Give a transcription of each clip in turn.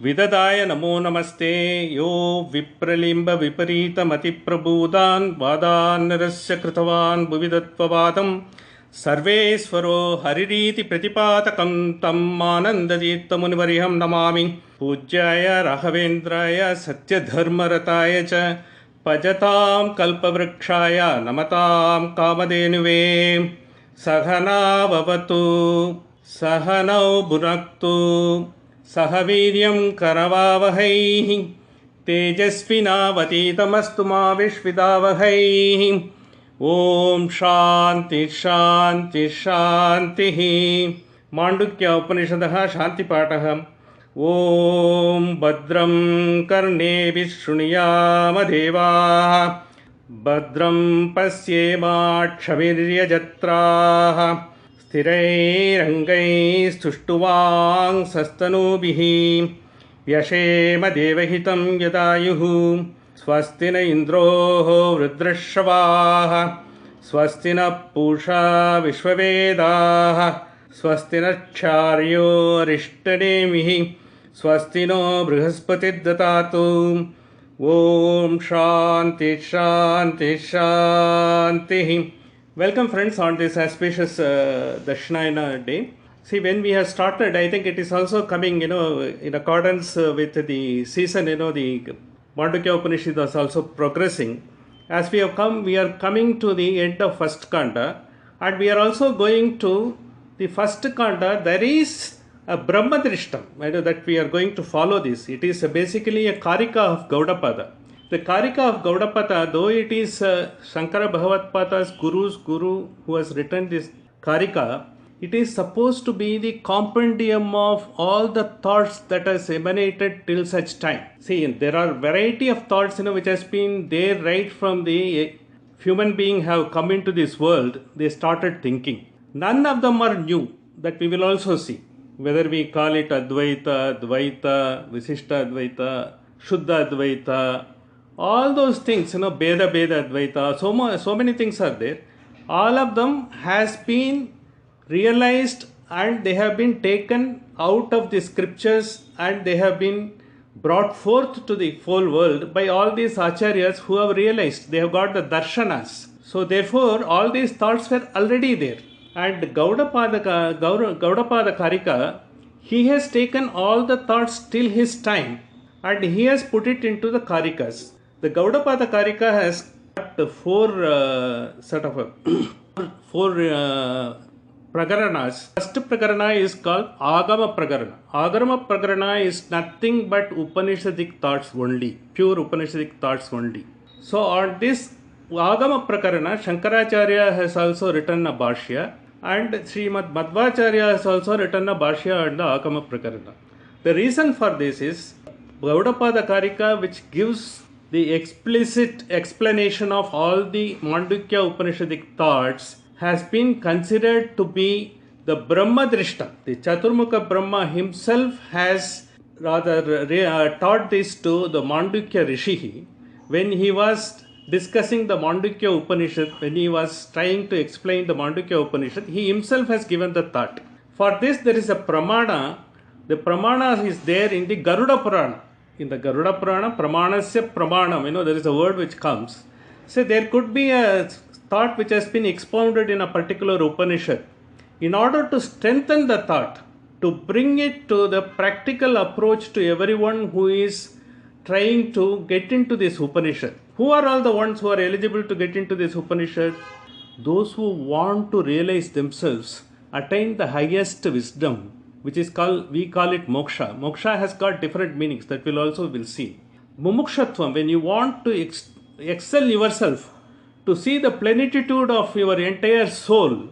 विददाय नमो नमस्ते यो विप्रलिम्ब विपरीतमतिप्रबोधान् वादान्नरस्य कृतवान् भुविदत्ववादं सर्वेश्वरो हरिरीति प्रतिपादकं तम् आनन्दतीर्थमुनिवर्यं नमामि। पूज्याय राघवेन्द्राय सत्यधर्मरताय च भजतां कल्पवृक्षाय नमतां कामधेनुवे। सहना भवतु सहनौ भुनक्तु सह वीर्यं करवावहै तेजस्विनावतीतमस्तु मा विद्विषावहै। ओम शांति शांति शांतिः। माण्डुक्य उपनिषदः शान्तिपाठः। ओम भद्रं कर्णेभिः शृणुयाम देवाः भद्रं पश्येमाक्षभिर्यजत्राः स्थिरैरङ्गैस्तुष्टुवांसस्तनूभिः व्यशेम देवहितं यदायुः। स्वस्ति न इन्द्रो वृद्धश्रवाः स्वस्ति न पूषा विश्ववेदाः स्वस्ति न क्षार्यो अरिष्टनेमिः स्वस्ति नो बृहस्पतिर्दधातु। ओम शांति शांति शांतिः। Welcome friends on this auspicious Dakshinayana day. See, when we have started, I think it is also coming, in accordance with the season, the Mandukya Upanishad is also progressing. As we have come, we are coming to the end of first Kanda, and we are also going to the first Kanda. There is a Brahmadrishtam, that we are going to follow this. It is basically a Karika of Gaudapada. The Karika of Gaudapada, though it is Shankara Bhagavatpada's guru's guru who has written this Karika, it is supposed to be the compendium of all the thoughts that has emanated till such time. See, there are variety of thoughts, which has been there right from the human being have come into this world. They started thinking. None of them are new. That we will also see. Whether we call it Advaita, Dvaita, Visishta Advaita, Shuddha Advaita, all those things, Beda Advaita, so many things are there. All of them has been realized and they have been taken out of the scriptures and they have been brought forth to the whole world by all these acharyas who have realized. They have got the darshanas. So therefore, all these thoughts were already there. And Gaudapada Karika, he has taken all the thoughts till his time and he has put it into the Karikas. The Gaudapada Karika has got four pragaranas. First pragarana is called Agama Pragarana. Agama Pragarana is nothing but Upanishadic thoughts only, pure Upanishadic thoughts only. So on this Agama Pragarana, Shankaracharya has also written a Bhashya and Srimad Madhvacharya has also written a Bhashya on the Agama Pragarana. The reason for this is Gaudapada Karika, which gives the explicit explanation of all the Mandukya Upanishadic thoughts, has been considered to be the Brahmadrishta. The Chaturmukha Brahma himself has rather taught this to the Mandukya Rishi when he was discussing the Mandukya Upanishad, when he was trying to explain the Mandukya Upanishad, he himself has given the thought. For this there is a Pramana. The Pramana is there in the Garuda Purana. In the Garuda Purana, Pramanasya Pramanam, there is a word which comes. So there could be a thought which has been expounded in a particular Upanishad. In order to strengthen the thought, to bring it to the practical approach to everyone who is trying to get into this Upanishad. Who are all the ones who are eligible to get into this Upanishad? Those who want to realize themselves, attain the highest wisdom, which is called, we call it moksha. Moksha has got different meanings that we'll see. Mumukshatvam, when you want to excel yourself, to see the plenitude of your entire soul,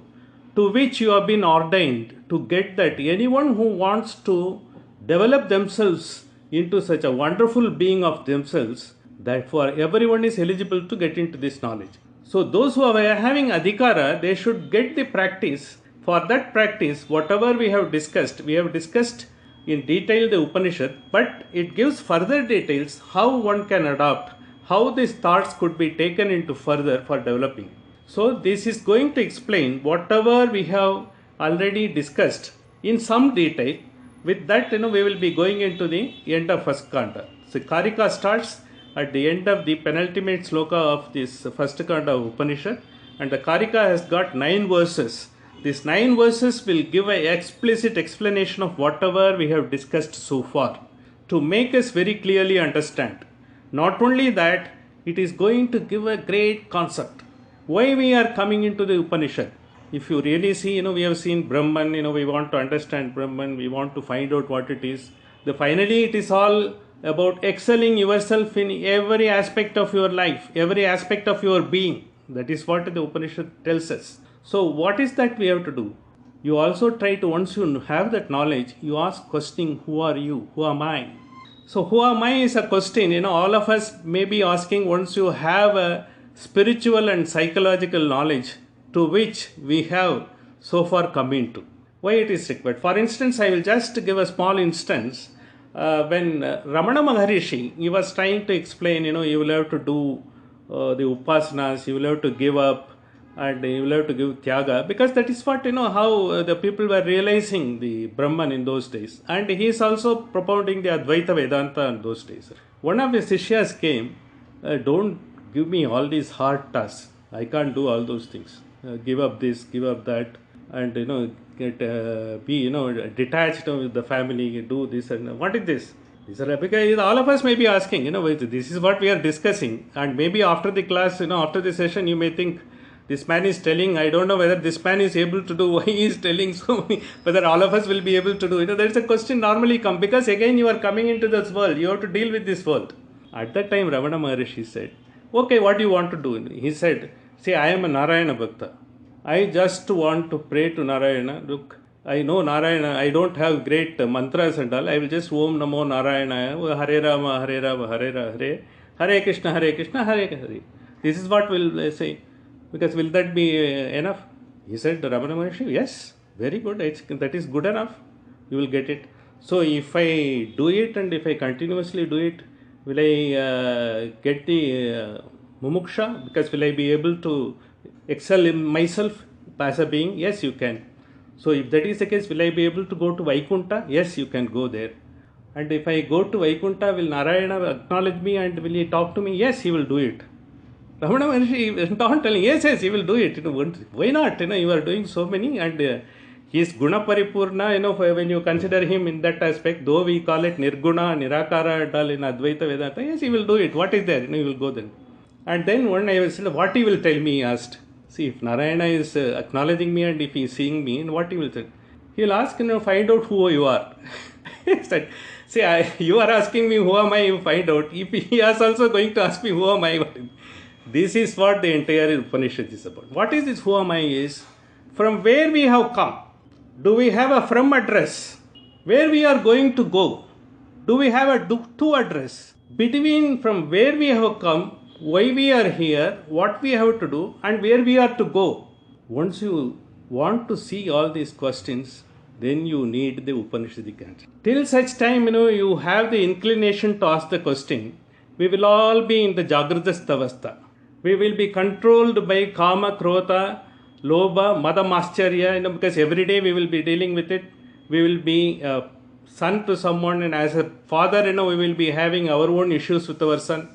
to which you have been ordained, to get that. Anyone who wants to develop themselves into such a wonderful being of themselves, that for everyone is eligible to get into this knowledge. So those who are having adhikara, they should get the practice. For that practice, whatever we have discussed in detail the Upanishad, but it gives further details how one can adopt, how these thoughts could be taken into further for developing. So this is going to explain whatever we have already discussed in some detail. With that, we will be going into the end of first kanda. So Karika starts at the end of the penultimate sloka of this first kanda of Upanishad, and the Karika has got 9 verses. These 9 verses will give an explicit explanation of whatever we have discussed so far, to make us very clearly understand. Not only that, it is going to give a great concept. Why we are coming into the Upanishad? If you really see, we have seen Brahman, we want to understand Brahman, we want to find out what it is. Finally, it is all about excelling yourself in every aspect of your life, every aspect of your being. That is what the Upanishad tells us. So, what is that we have to do? You also try to, once you have that knowledge, you ask questioning, who are you? Who am I? So, who am I is a question, all of us may be asking once you have a spiritual and psychological knowledge to which we have so far come into. Why it is required? For instance, I will just give a small instance. When Ramana Maharishi, he was trying to explain, you will have to do the upasanas, you will have to give up, and you will have to give tyaga, because that is what, how the people were realizing the Brahman in those days. And he is also propounding the Advaita Vedanta in those days. One of his Sishyas came, don't give me all these hard tasks. I can't do all those things. Give up this, give up that, and get be detached with the family, do this and what is this? Because all of us may be asking, this is what we are discussing, and maybe after the class, after the session, you may think this man is telling. I don't know whether this man is able to do what he is telling. So whether all of us will be able to do. There is a question normally come, because again you are coming into this world. You have to deal with this world. At that time, Ramana Maharishi said, "Okay, what do you want to do?" He said, "See, I am a Narayana Bhakta. I just want to pray to Narayana. Look, I know Narayana. I don't have great mantras and all. I will just Om Namo Narayana, Hare Rama, Hare Rama, Hare Hare, Hare Krishna, Hare Hare. This is what will say. Because will that be enough?" He said, Ramana Maharshi, yes, very good. That is good enough. You will get it. So if I do it and if I continuously do it, will I get the mumuksha? Because will I be able to excel in myself as a being? Yes, you can. So if that is the case, will I be able to go to Vaikuntha? Yes, you can go there. And if I go to Vaikuntha, will Narayana acknowledge me and will he talk to me? Yes, he will do it. Ramana Maharshi is not telling, yes, he will do it. Why not? You are doing so many, and he is Guna Paripurna, when you consider him in that aspect, though we call it Nirguna, Nirakara and all in Advaita Vedanta, yes, he will do it. What is there? He will go then. And then one I said, what he will tell me, he asked. See, if Narayana is acknowledging me and if he is seeing me, what he will say? He will ask, find out who you are. He said, see, you are asking me who am I, you find out. If he is also going to ask me who am I, this is what the entire Upanishad is about. What is this who am I is? From where we have come. Do we have a from address? Where we are going to go? Do we have a to address? Between from where we have come, why we are here, what we have to do, and where we are to go. Once you want to see all these questions, then you need the Upanishadic answer. Till such time, you have the inclination to ask the question, we will all be in the Jagradastavastha. We will be controlled by Kama, Krodha, Lobha, Mada, Mascharya, because every day we will be dealing with it. We will be a son to someone, and as a father, we will be having our own issues with our son.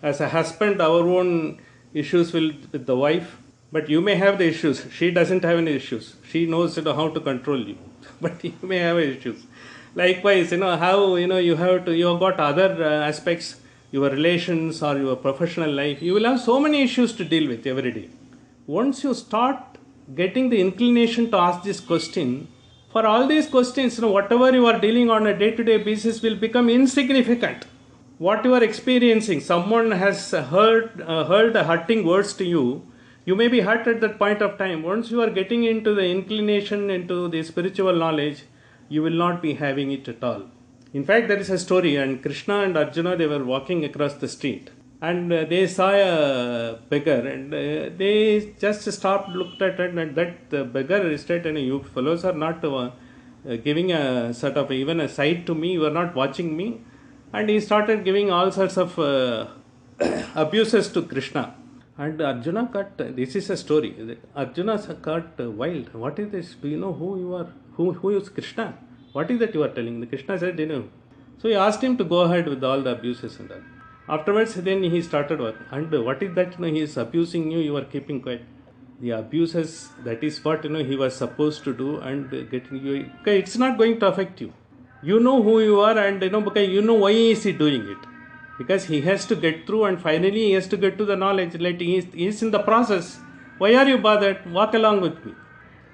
As a husband, our own issues with the wife. But you may have the issues. She doesn't have any issues. She knows how to control you. But you may have issues. Likewise, how you have got other aspects, your relations or your professional life. You will have so many issues to deal with every day. Once you start getting the inclination to ask this question, for all these questions, whatever you are dealing on a day-to-day basis will become insignificant. What you are experiencing, someone has heard hurting words to you, you may be hurt at that point of time. Once you are getting into the inclination, into the spiritual knowledge, you will not be having it at all. In fact, there is a story, and Krishna and Arjuna, they were walking across the street, and they saw a beggar, and they just stopped, looked at it, and that the beggar said, you fellows are not giving a sort of even a sight to me, you are not watching me. And he started giving all sorts of abuses to Krishna. And Arjuna got, this is a story, Arjuna got wild. What is this? Do you know who you are? Who is Krishna? What is that you are telling? The Krishna said, So he asked him to go ahead with all the abuses and all. Afterwards, then he started working. And what is that? He is abusing you, you are keeping quiet. The abuses, that is what he was supposed to do, and getting you. Okay, it's not going to affect you. You know who you are, and because you know why is he doing it. Because he has to get through, and finally he has to get to the knowledge. Like he is in the process. Why are you bothered? Walk along with me.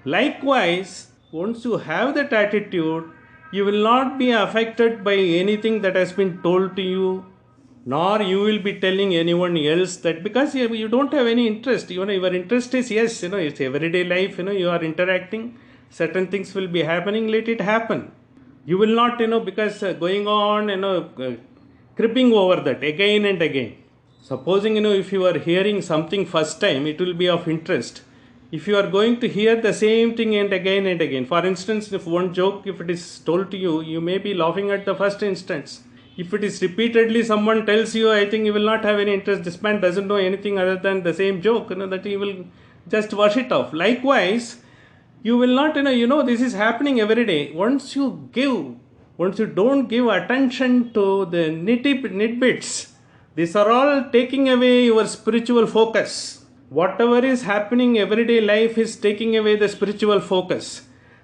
Likewise, once you have that attitude, you will not be affected by anything that has been told to you, nor you will be telling anyone else that, because you don't have any interest. Your interest is, yes, it's everyday life, you are interacting, certain things will be happening, let it happen. You will not, because going on, cribbing over that again and again. Supposing, if you are hearing something first time, it will be of interest. If you are going to hear the same thing and again, for instance, if one joke, if it is told to you, you may be laughing at the first instance. If it is repeatedly someone tells you, I think you will not have any interest. This man doesn't know anything other than the same joke, that he will just wash it off. Likewise, you will not, this is happening every day. Once you don't give attention to the nitbits, these are all taking away your spiritual focus. Whatever is happening everyday life is taking away the spiritual focus.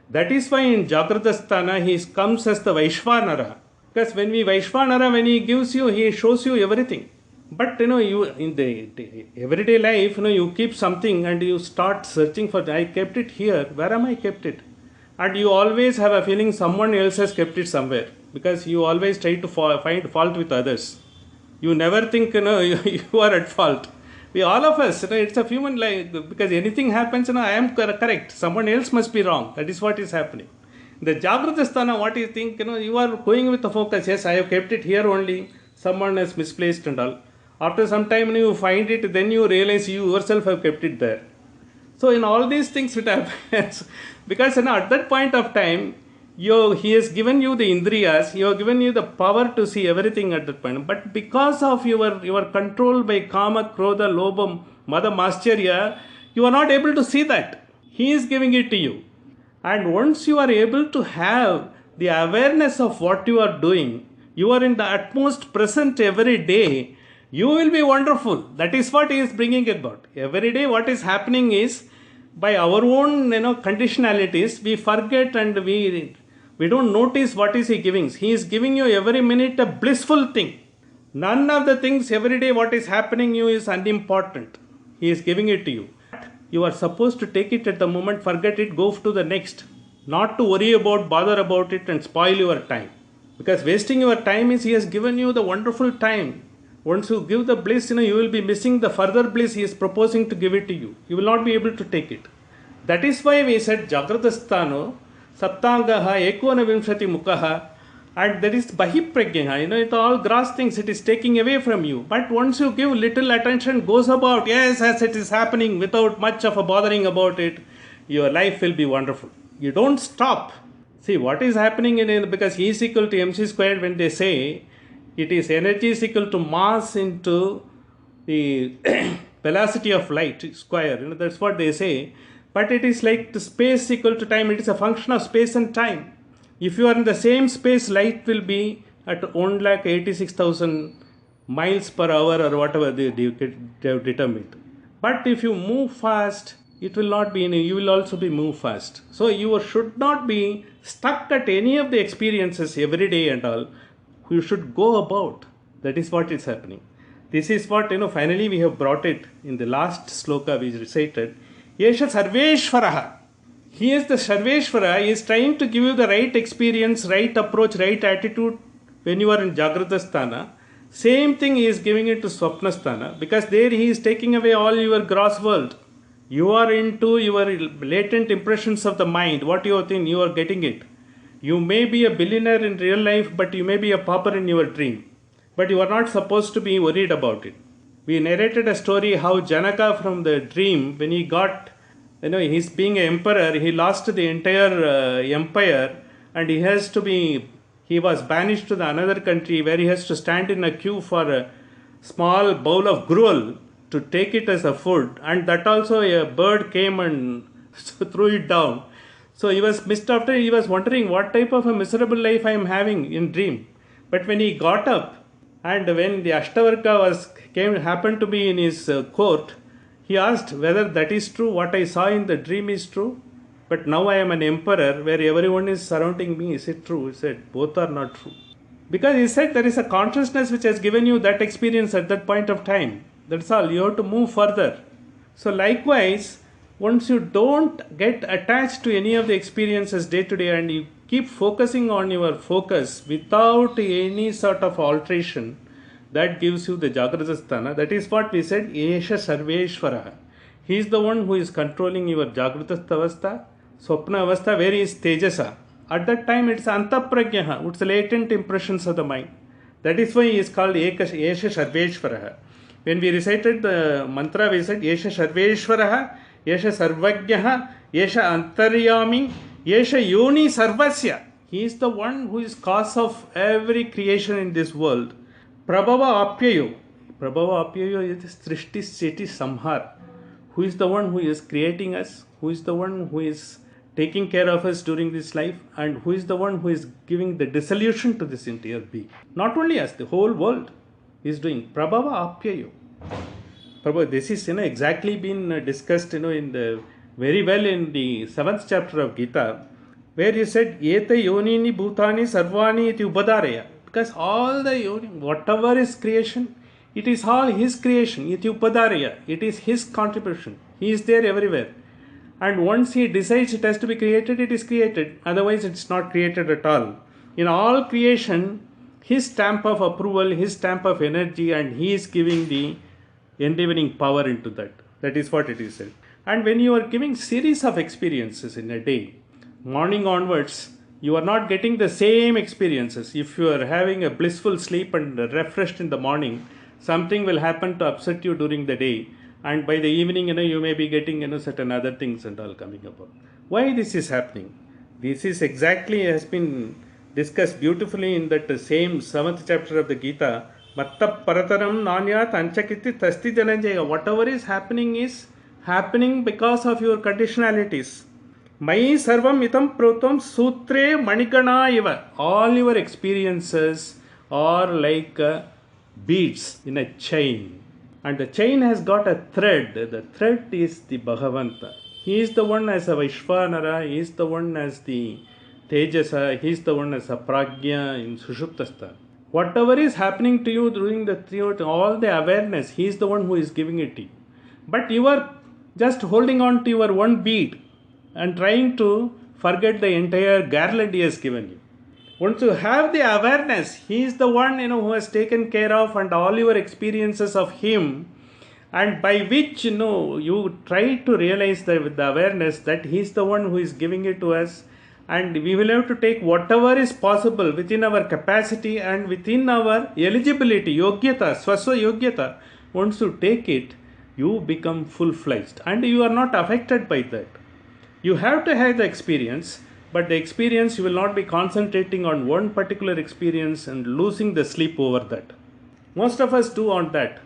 That is why in Jagradasthana he comes as the Vaishvanara. Because when he gives you, he shows you everything. But you in the everyday life, you keep something and you start searching for, I kept it here, where am I kept it? And you always have a feeling someone else has kept it somewhere. Because you always try to find fault with others. You never think, you are at fault. We all of us, it's a human life, because anything happens, I am correct, someone else must be wrong. That is what is happening. The Jagradasthana, what you think, you are going with the focus, yes, I have kept it here only, someone has misplaced and all. After some time you find it, then you realize you yourself have kept it there. So in all these things it happens, because at that point of time, he has given you the indriyas, he has given you the power to see everything at that point. But because of your control by kama, krodha, lobha, mada, mascharya, you are not able to see that. He is giving it to you. And once you are able to have the awareness of what you are doing, you are in the utmost present every day, you will be wonderful. That is what he is bringing about. Every day what is happening is, by our own conditionalities, we forget and we don't notice what is he giving. He is giving you every minute a blissful thing. None of the things every day what is happening you is unimportant. He is giving it to you. You are supposed to take it at the moment, forget it, go to the next. Not to worry about, bother about it and spoil your time. Because wasting your time is, he has given you the wonderful time. Once you give the bliss, you will be missing the further bliss he is proposing to give it to you. You will not be able to take it. That is why we said Jagradasthano, Saptangaha, Ekonavimshati Mukaha, and that is Bahipragyaha. It's all gross things, it is taking away from you. But once you give little attention, goes about, yes, as it is happening, without much of a bothering about it, your life will be wonderful. You don't stop. See, what is happening because E is equal to mc squared, when they say it is energy is equal to mass into the velocity of light square, that's what they say. But it is like the space equal to time, it is a function of space and time. If you are in the same space, light will be at 1,86,000 miles per hour or whatever they have determined. But if you move fast, it will not be, you will also be move fast. So you should not be stuck at any of the experiences every day and all. You should go about. That is what is happening. This is what, finally we have brought it in the last sloka we recited. Yesha Sarveshwaraha. He is the Sarveshwara. He is trying to give you the right experience, right approach, right attitude when you are in Jagradasthana. Same thing he is giving it to Swapnasthana, because there he is taking away all your gross world. You are into your latent impressions of the mind. What you think, you are getting it. You may be a billionaire in real life, but you may be a pauper in your dream. But you are not supposed to be worried about it. We narrated a story how Janaka from the dream, when he got, he's being an emperor, he lost the entire empire, and he was banished to another country where he has to stand in a queue for a small bowl of gruel to take it as a food, and that also a bird came and threw it down. So he was missed after, he was wondering what type of a miserable life I am having in dream. But when he got up and when the Ashtavarka happened to be in his court, he asked whether that is true, what I saw in the dream is true. But now I am an emperor where everyone is surrounding me. Is it true? He said, both are not true. Because he said there is a consciousness which has given you that experience at that point of time. That's all. You have to move further. So likewise, once you don't get attached to any of the experiences day to day and you keep focusing on your focus without any sort of alteration, that gives you the Jagrata Sthana. That is what we said, Esha Sarveshwara. He is the one who is controlling your Jagrata Avastha, Swapna Avastha, where is Tejasa. At that time it's Antaprajnaha, it's latent impressions of the mind. That is why he is called Esha Sarveshwara. When we recited the mantra, we said Esha Sarveshwara, Esha Sarvajnaha, Esha Antaryami, Esha Yoni Sarvasya. He is the one who is cause of every creation in this world. Prabhava Apyayo. Prabhava Apyayo is Srishti Seti Samhar. Who is the one who is creating us? Who is the one who is taking care of us during this life? And who is the one who is giving the dissolution to this entire being? Not only us, the whole world is doing. Prabhava Apyayo. Prabhu, this is exactly been discussed in the very well in the 7th chapter of Gita, where he said Yeta Yonini Bhutani Sarvani iti Upadaraya. Because all the yoni, whatever is creation, it is all his creation, iti Upadaraya. It is his contribution. He is there everywhere. And once he decides it has to be created, it is created. Otherwise, it is not created at all. In all creation, his stamp of approval, his stamp of energy, and he is giving the endeavoring power into that. That is what it is said. And when you are giving series of experiences in a day, morning onwards, you are not getting the same experiences. If you are having a blissful sleep and refreshed in the morning, something will happen to upset you during the day. And by the evening, you may be getting, certain other things and all coming about. Why this is happening? This is exactly has been discussed beautifully in that same 7th chapter of the Gita. Matta parataram nanyat anchakiti tasti jananjaya. Whatever is happening because of your conditionalities. Mai sarvam itam protam sutre manikana iva. All your experiences are like beads in a chain. And the chain has got a thread. The thread is the Bhagavanta. He is the one as a Vaishvanara. He is the one as the Tejasa. He is the one as a Prajna in Sushuptastha. Whatever is happening to you during all the awareness, he is the one who is giving it to you. But you are just holding on to your one bead and trying to forget the entire garland he has given you. Once you have the awareness, he is the one who has taken care of and all your experiences of him, and by which you try to realize that with the awareness that he is the one who is giving it to us, and we will have to take whatever is possible within our capacity and within our eligibility, yogyata, swaswa yogyata. Once you take it, you become full-fledged and you are not affected by that. You have to have the experience, but the experience you will not be concentrating on one particular experience and losing the sleep over that. Most of us do on that.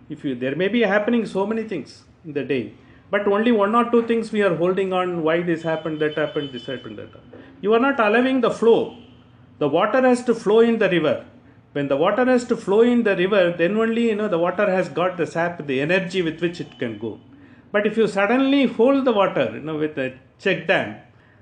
There may be happening so many things in the day, but only one or two things we are holding on. Why this happened, that happened, this happened, that happened. You are not allowing the flow. The water has to flow in the river. When the water has to flow in the river, then only the water has got the sap, the energy with which it can go. But if you suddenly hold the water, with a check dam,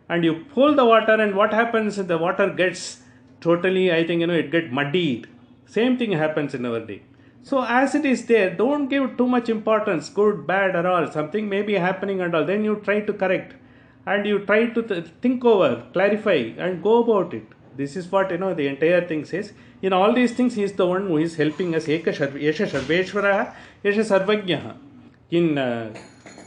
and you pull the water, and what happens? The water gets totally, it gets muddied. Same thing happens in our day. So as it is there, don't give too much importance, good, bad or all. Something may be happening and all. Then you try to correct and you try to think over, clarify and go about it. This is what, the entire thing says. In all these things, he is the one who is helping us. Esha Sarveshwara, Esha Sarvajnaha. In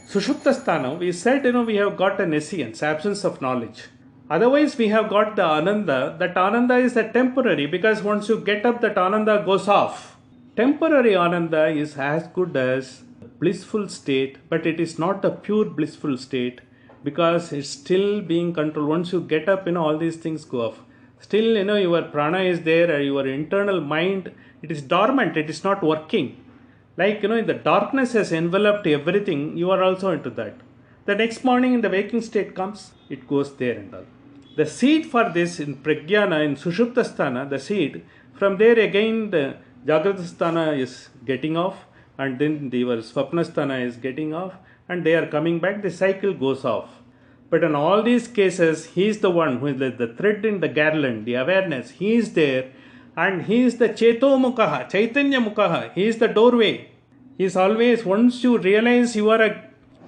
Sushuptasthana, we said, we have got an essence, absence of knowledge. Otherwise, we have got the Ananda. That Ananda is a temporary, because once you get up, that Ananda goes off. Temporary Ananda is as good as a blissful state, but it is not a pure blissful state, because it's still being controlled. Once you get up, all these things go off. Still, your prana is there, your internal mind, it is dormant, it is not working. Like, the darkness has enveloped everything, you are also into that. The next morning in the waking state comes, it goes there and all. The seed for this in Pragyana, in Sushuptasthana, the seed, from there again the Jagradasthana is getting off, and then the Swapnasthana is getting off, and they are coming back, the cycle goes off. But in all these cases, he is the one who is the thread in the garland, the awareness, he is there, and he is the Cheto Mukhaha, Chaitanya Mukhaha, he is the doorway. He is always, once you realize you are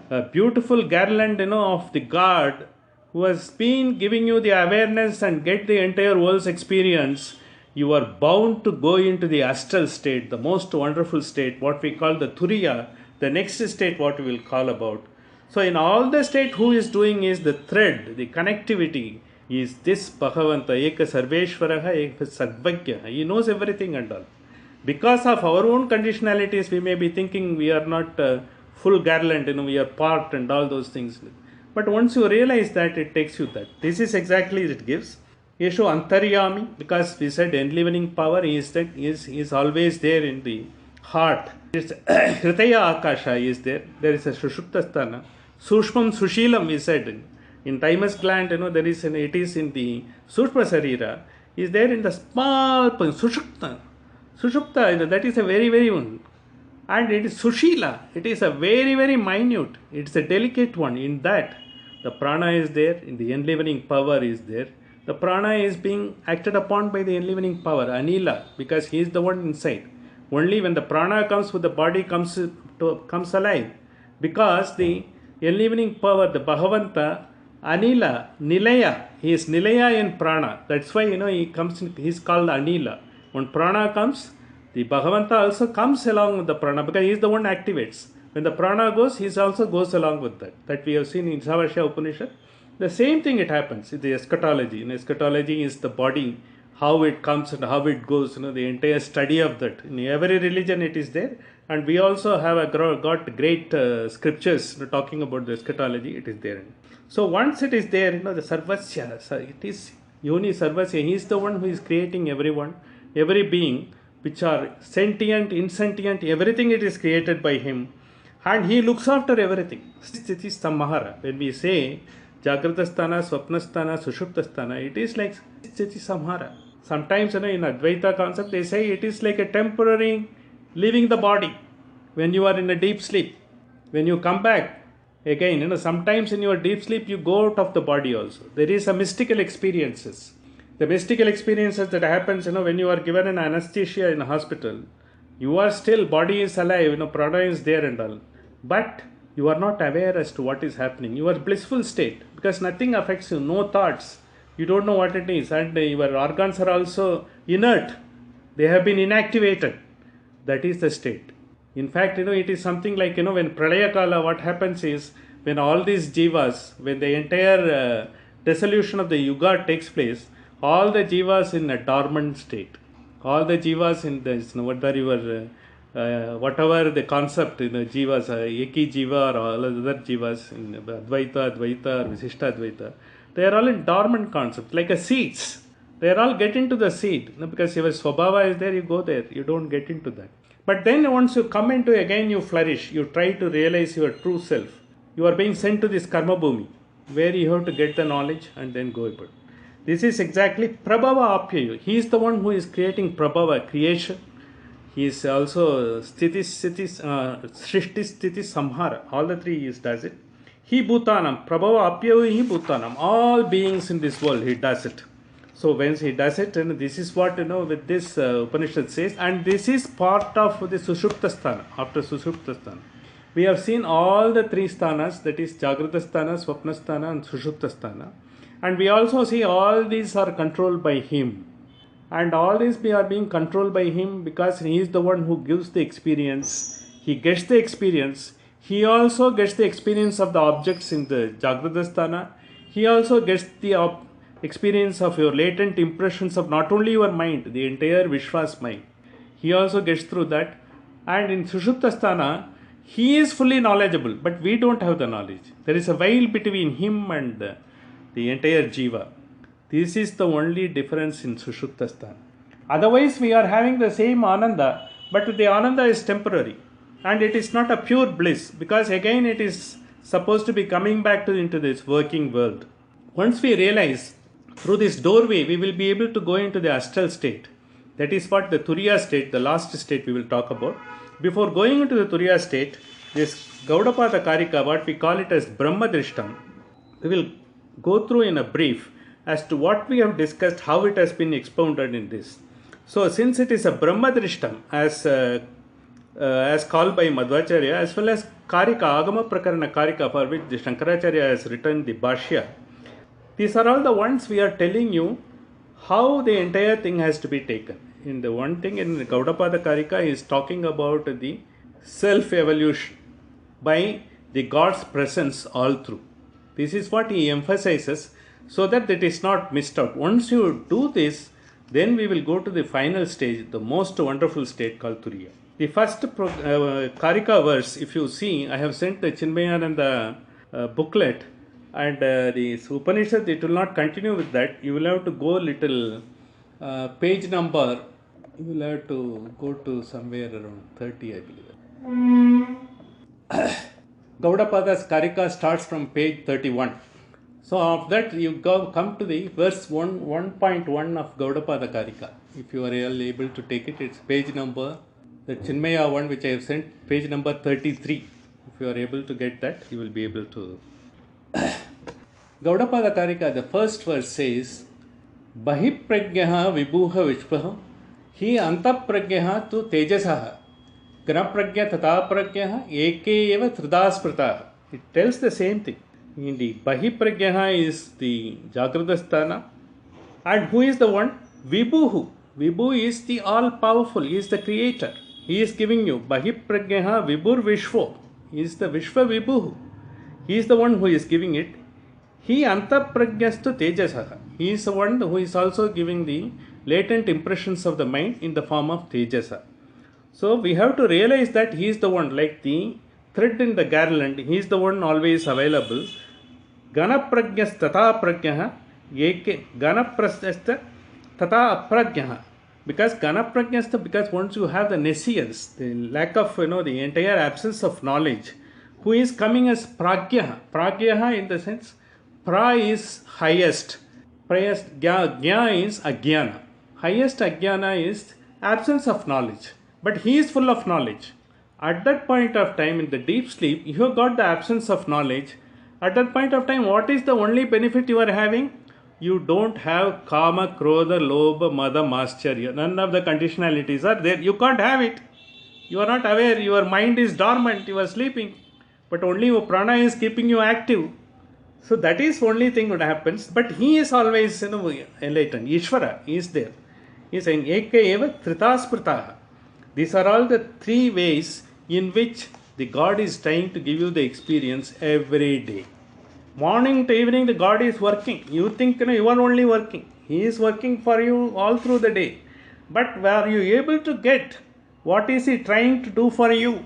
a beautiful garland, of the God who has been giving you the awareness and get the entire world's experience, you are bound to go into the astral state, the most wonderful state, what we call the Turiya, the next state what we will call about. So in all the state, who is doing is the thread, the connectivity, is this Bhagavanta, Eka Sarveshwaraha, Eka Sarvagya. He knows everything and all. Because of our own conditionalities, we may be thinking we are not full garland, we are part and all those things. But once you realize that, it takes you that. This is exactly it gives. Yeshu Antaryami, because we said enlivening power is always there in the heart. Hritaya Akasha is there. There is a Sushuptasthana. Sushmam Sushilam, we said. In thymus gland, there is it is in the Sushma Sarira. Is there in the small Sushupta. Sushupta, that is a very, very one. And it is Sushila. It is a very, very minute. It's a delicate one. In that, the prana is there. In the enlivening power is there. The prana is being acted upon by the enlivening power, Anila, because he is the one inside. Only when the prana comes with the body comes alive. Because the enlivening power, the Bhagavanta, Anila, Nilaya, he is Nilaya in prana. That's why, he comes, he is called Anila. When prana comes, the Bhagavanta also comes along with the prana because he is the one activates. When the prana goes, he also goes along with that. That we have seen in Savashya Upanishad. The same thing it happens in the eschatology. In eschatology is the body, how it comes and how it goes, the entire study of that. In every religion it is there. And we also have got great scriptures talking about the eschatology. It is there. So once it is there, the Sarvasya, it is Yoni Sarvasya. He is the one who is creating everyone, every being, which are sentient, insentient, everything it is created by him. And he looks after everything. Sthiti Samhara. When we say Jagradasthana, Swapnasthana, Sushuptasthana, it is like Sthiti Samhara. Sometimes in Advaita concept, they say it is like a temporary leaving the body when you are in a deep sleep. When you come back, again, sometimes in your deep sleep, you go out of the body also. There is a mystical experiences. The mystical experiences that happens, when you are given an anesthesia in a hospital, you are still, body is alive, prana is there and all. But you are not aware as to what is happening. You are blissful state because nothing affects you, no thoughts. You don't know what it is, and your organs are also inert. They have been inactivated. That is the state. In fact, it is something like, when Pralaya Kala, what happens is, when all these jivas, when the entire dissolution of the yuga takes place, all the jivas in a dormant state. All the jivas in this, whatever the concept, jivas, Eki jiva or all other jivas, in Advaita, Advaita, Visishta Advaita, they are all in dormant concept, like a seeds. They are all get into the seed. Because your Swabhava is there, you go there. You don't get into that. But then once you come into, again you flourish. You try to realize your true self. You are being sent to this Karma Bhumi, where you have to get the knowledge and then go about. This is exactly Prabhava Apyayu. He is the one who is creating Prabhava, creation. He is also Sthiti, Shrishti, Sthiti, Samhara. All the three he does it. He Bhutanam, Prabhava Apyayu, he Bhutanam. All beings in this world, he does it. So when he does it, and this is what, with this Upanishad says, and this is part of the Sushuptasthana, after Sushuptasthana. We have seen all the three sthanas, that is Jagradasthana, Swapnasthana and Sushuptasthana. And we also see all these are controlled by him. And all these are being controlled by him because he is the one who gives the experience. He gets the experience. He also gets the experience of the objects in the Jagradasthana. He also gets the experience of your latent impressions of not only your mind, the entire Vishwas mind. He also gets through that. And in Sushuptasthana, he is fully knowledgeable, but we don't have the knowledge. There is a veil between him and the entire Jiva. This is the only difference in Sushuptasthana. Otherwise, we are having the same Ananda, but the Ananda is temporary. And it is not a pure bliss, because again it is supposed to be coming back into this working world. Once we realize through this doorway, we will be able to go into the astral state. That is what the Turiya state, the last state we will talk about. Before going into the Turiya state, this Gaudapada Karika, what we call it as Brahmadrishtam, we will go through in a brief as to what we have discussed, how it has been expounded in this. So, since it is a Brahmadrishtam as called by Madhvacharya, as well as Karika, Agama Prakarana Karika, for which the Shankaracharya has written the Bhashya, these are all the ones we are telling you how the entire thing has to be taken. In the one thing in Gaudapada Karika is talking about the self-evolution by the God's presence all through. This is what he emphasizes so that it is not missed out. Once you do this, then we will go to the final stage, the most wonderful state called Turiya. The first Karika verse, if you see, I have sent the Chinmayananda booklet, and the Upanishad, it will not continue with that. You will have to go little page number, you will have to go to somewhere around 30, I believe. Gaudapada's Karika starts from page 31. So of that you come to the verse 1.1 of Gaudapada Karika. If you are able to take it, it's page number, the Chinmaya one which I have sent, page number 33. If you are able to get that, you will be able to. Gaudapada Karika, the first verse says, Bahipragyaha vibhuha vishpaha hi antapragyaha tu tejasaha ganapragya tatapragyaha eke eva tridasprataha. It tells the same thing. Indeed, Bahipragyaha is the Jagradasthana. And who is the one? Vibhuhu. Vibhu is the all-powerful. He is the creator. He is giving you Bahipragyaha Vibhur Vishvo. He is the Vishva Vibhuhu. He is the one who is giving it. He antapragyastu tejasaha. He is the one who is also giving the latent impressions of the mind in the form of tejasa. So we have to realize that he is the one, like the thread in the garland, he is the one always available. Ganapragyas tata pragyaha eke ganaprastyasta tata apragyaha. Because ganapragyasta, because once you have the nescience, the lack of, the entire absence of knowledge, who is coming as pragyaha. Pragyaha in the sense, pra is highest. Gya is agyana. Highest agyana is absence of knowledge. But he is full of knowledge. At that point of time, in the deep sleep, you have got the absence of knowledge. At that point of time, what is the only benefit you are having? You don't have kama, krodha, lobha, mada, mascharya. None of the conditionalities are there. You can't have it. You are not aware. Your mind is dormant. You are sleeping. But only your prana is keeping you active. So that is only thing that happens. But he is always enlightened. Ishvara is there. He is saying, Eka eva tritaspritaha. These are all the three ways in which the God is trying to give you the experience every day. Morning to evening, the God is working. You think you are only working. He is working for you all through the day. But were you able to get what is He trying to do for you?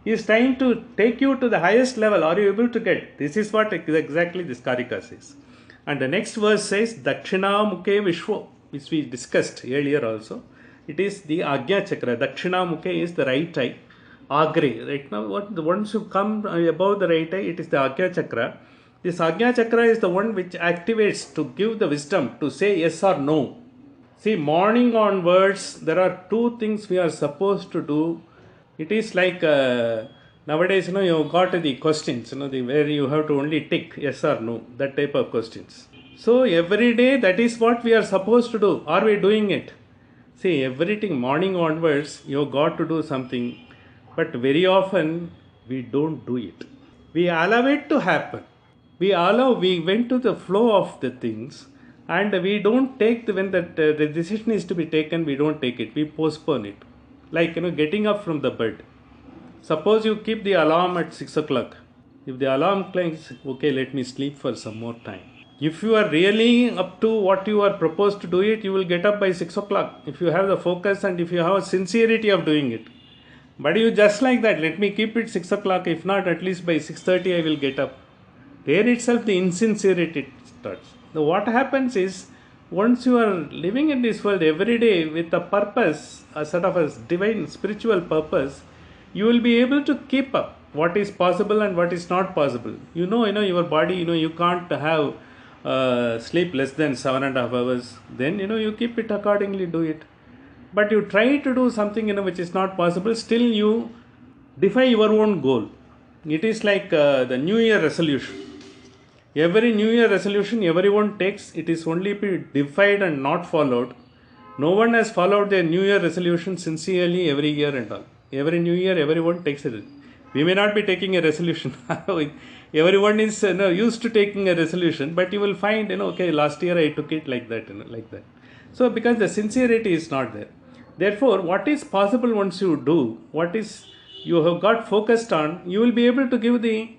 He is trying to take you to the highest level. Are you able to get? This is what exactly this Karika says. And the next verse says, Dakshina Mukhe Vishwo, which we discussed earlier also. It is the Agya Chakra. Dakshina Mukhe is the right eye. Agre. Right now, once you come above the right eye, it is the Agya Chakra. This Agya Chakra is the one which activates to give the wisdom to say yes or no. See, morning onwards, there are two things we are supposed to do. It is like nowadays, you got the questions, where you have to only tick yes or no, that type of questions. So every day, that is what we are supposed to do. Are we doing it? See, everything morning onwards, you got to do something, but very often we don't do it. We allow it to happen. We went to the flow of the things, and we don't take when the decision is to be taken, we don't take it. We postpone it. Like, getting up from the bed. Suppose you keep the alarm at 6 o'clock. If the alarm clanks, okay, let me sleep for some more time. If you are really up to what you are proposed to do it, you will get up by 6 o'clock. If you have the focus and if you have a sincerity of doing it. But you just like that, let me keep it 6 o'clock. If not, at least by 6:30 I will get up. There itself the insincerity starts. Now what happens is, once you are living in this world every day with a purpose, a sort of a divine spiritual purpose, you will be able to keep up what is possible and what is not possible. Your body, you can't have sleep less than 7.5 hours, then you keep it accordingly, do it. But you try to do something which is not possible, still you defy your own goal. It is like the New Year resolution. Every New Year resolution everyone takes, it is only be defied and not followed. No one has followed their New Year resolution sincerely every year and all. Every New Year everyone takes it. We may not be taking a resolution. Everyone is used to taking a resolution, but you will find, okay, last year I took it like that, like that. So because the sincerity is not there. Therefore, what is possible once you do, what is you have got focused on, you will be able to give the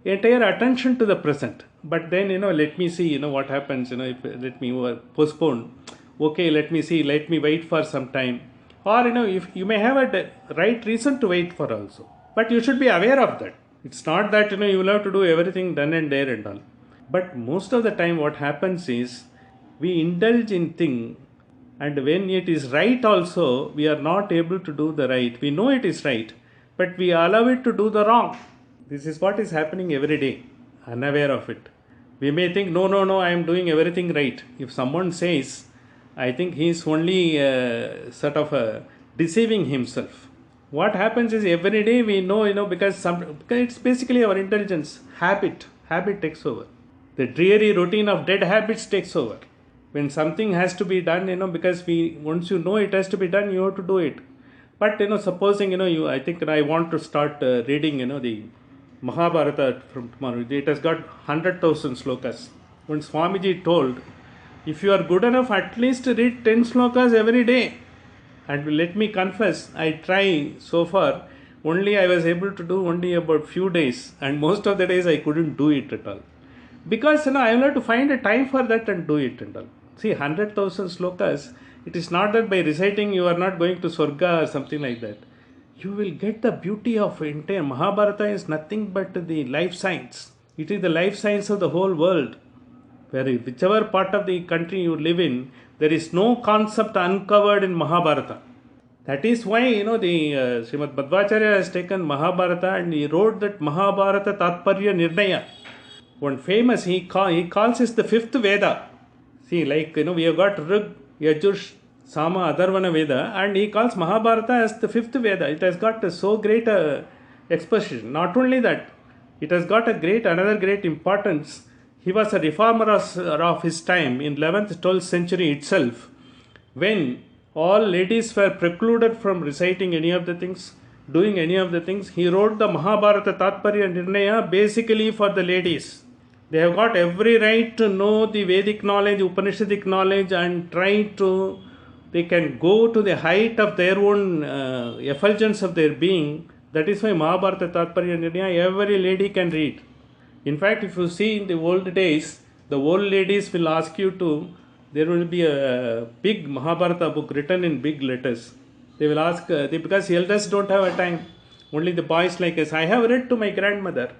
entire attention to the present. But then, let me see, what happens, if let me postpone. Okay, let me see, let me wait for some time. Or, if you may have a right reason to wait for also. But you should be aware of that. It's not that, you will have to do everything done and there and all. But most of the time what happens is, we indulge in thing, and when it is right also, we are not able to do the right. We know it is right, but we allow it to do the wrong. This is what is happening every day, unaware of it. We may think, no, I am doing everything right. If someone says, I think he is only sort of deceiving himself. What happens is every day we know, because it's basically our intelligence, habit takes over. The dreary routine of dead habits takes over. When something has to be done, because once you know it has to be done, you have to do it. But supposing I think I want to start reading the Mahabharata from tomorrow. It has got 100,000 slokas. When Swamiji told, if you are good enough, at least read 10 slokas every day. And let me confess, I try so far. Only I was able to do only about few days, and most of the days I couldn't do it at all. Because I will have to find a time for that and do it and all. See, 100,000 slokas, it is not that by reciting you are not going to Swarga or something like that. You will get the beauty of entire Mahabharata is nothing but the life science. It is the life science of the whole world. Whichever part of the country you live in, there is no concept uncovered in Mahabharata. That is why, the Srimad Madhvacharya has taken Mahabharata and he wrote that Mahabharata Tatparya Nirnaya. One famous, he calls it the fifth Veda. See, like, we have got Rig, Yajur, Sama, Atharvana Veda, and he calls Mahabharata as the fifth Veda. It has got so great a exposition. Not only that, it has got another great importance. He was a reformer of his time in 11th, 12th century itself, when all ladies were precluded from reciting any of the things, doing any of the things. He wrote the Mahabharata Tatparya Nirnaya basically for the ladies. They have got every right to know the Vedic knowledge, Upanishadic knowledge, and they can go to the height of their own effulgence of their being. That is why Mahabharata Tatparya Nirnaya every lady can read. In fact, if you see in the old days, the old ladies will ask you there will be a big Mahabharata book written in big letters. They will ask, because elders don't have a time. Only the boys like us. I have read to my grandmother.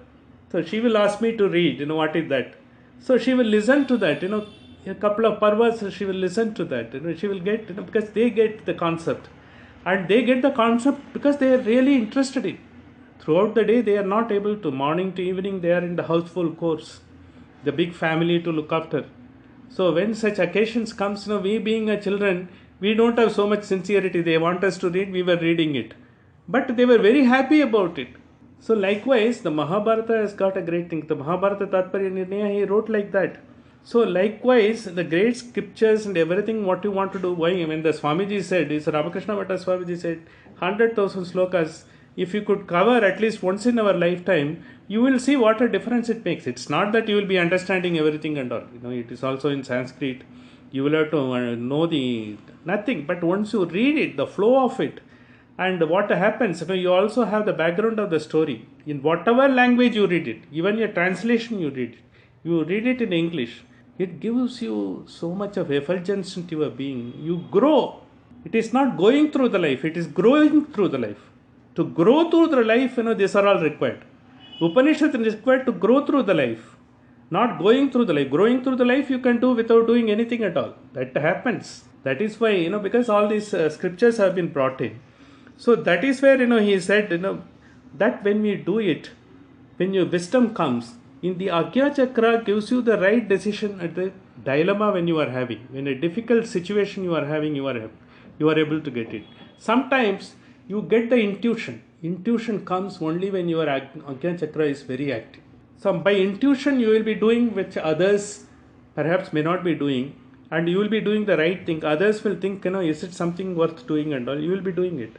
So she will ask me to read, what is that? So she will listen to that, a couple of parvas, she will listen to that. She will get, because they get the concept. And they get the concept because they are really interested in. Throughout the day, they are not able to. Morning to evening, they are in the household chores. The big family to look after. So when such occasions comes, we being a children, we don't have so much sincerity. They want us to read, we were reading it. But they were very happy about it. So likewise, the Mahabharata has got a great thing. The Mahabharata Tatparya Nirnaya, he wrote like that. So likewise, the great scriptures and everything what you want to do, why? When the Swamiji said, Ramakrishna Bhatta Swamiji said, 100,000 slokas, if you could cover at least once in our lifetime, you will see what a difference it makes. It's not that you will be understanding everything and all. It is also in Sanskrit. You will have to know nothing. But once you read it, the flow of it, and what happens, you also have the background of the story. In whatever language you read it, even your translation you read it in English, it gives you so much of effulgence into your being. You grow. It is not going through the life, it is growing through the life. To grow through the life, these are all required. Upanishad is required to grow through the life, not going through the life. Growing through the life you can do without doing anything at all. That happens. That is why, because all these scriptures have been brought in. So that is where, he said, that when we do it, when your wisdom comes, In the Agnya Chakra gives you the right decision at the dilemma when you are having. In a difficult situation you are having, you are able to get it. Sometimes you get the intuition. Intuition comes only when your Agnya Chakra is very active. So by intuition you will be doing which others perhaps may not be doing, and you will be doing the right thing. Others will think, is it something worth doing and all. You will be doing it.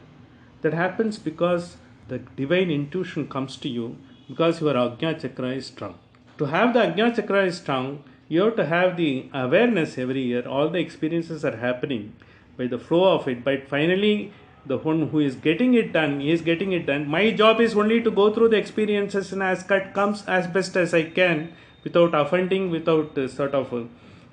That happens because the divine intuition comes to you because your Agnya Chakra is strong. To have the Agnya Chakra is strong, you have to have the awareness every year. All the experiences are happening by the flow of it. But finally, the one who is getting it done, he is getting it done. My job is only to go through the experiences and as cut comes as best as I can without offending, without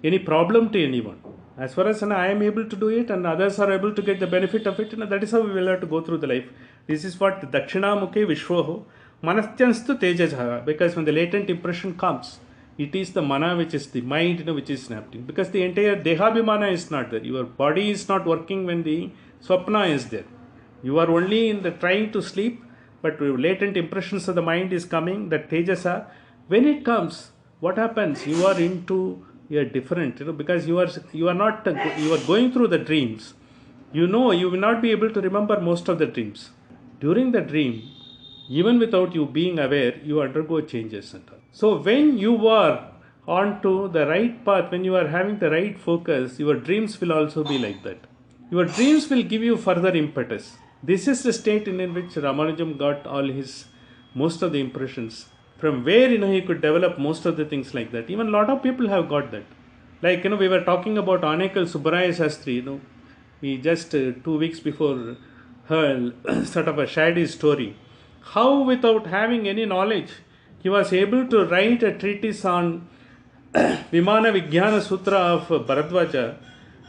any problem to anyone. As far as I am able to do it and others are able to get the benefit of it, that is how we will have to go through the life. This is what Dakshinamukhe Vishwaho Manastyanstu Tejajaha, because when the latent impression comes, it is the mana which is the mind which is happening. Because the entire Dehabhimana is not there. Your body is not working when the Swapna is there. You are only in the trying to sleep, but latent impressions of the mind is coming, that Tejasa. When it comes, what happens? You are different, because you are going through the dreams. You will not be able to remember most of the dreams. During the dream, even without you being aware, you undergo changes. So when you are onto the right path, when you are having the right focus, your dreams will also be like that. Your dreams will give you further impetus. This is the state in which Ramanujam got most of the impressions. From where he could develop most of the things like that. Even a lot of people have got that. Like we were talking about Anekal Subbaraya Shastri. We just 2 weeks before her sort of shared his story. How without having any knowledge, he was able to write a treatise on Vimana Vijnana Sutra of Bharadwaja,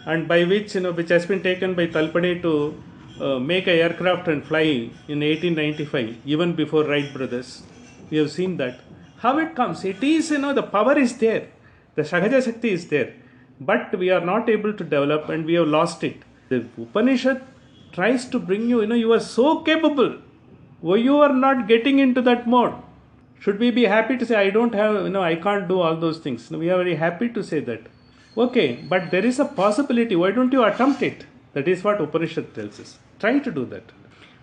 and by which which has been taken by Talpade to make an aircraft and fly in 1895, even before Wright brothers. We have seen that. How it comes? It is, the power is there. The Sahaja Shakti is there. But we are not able to develop and we have lost it. The Upanishad tries to bring you, you are so capable. Why you are not getting into that mode? Should we be happy to say, I don't have, I can't do all those things? We are very happy to say that. Okay, but there is a possibility. Why don't you attempt it? That is what Upanishad tells us. Try to do that.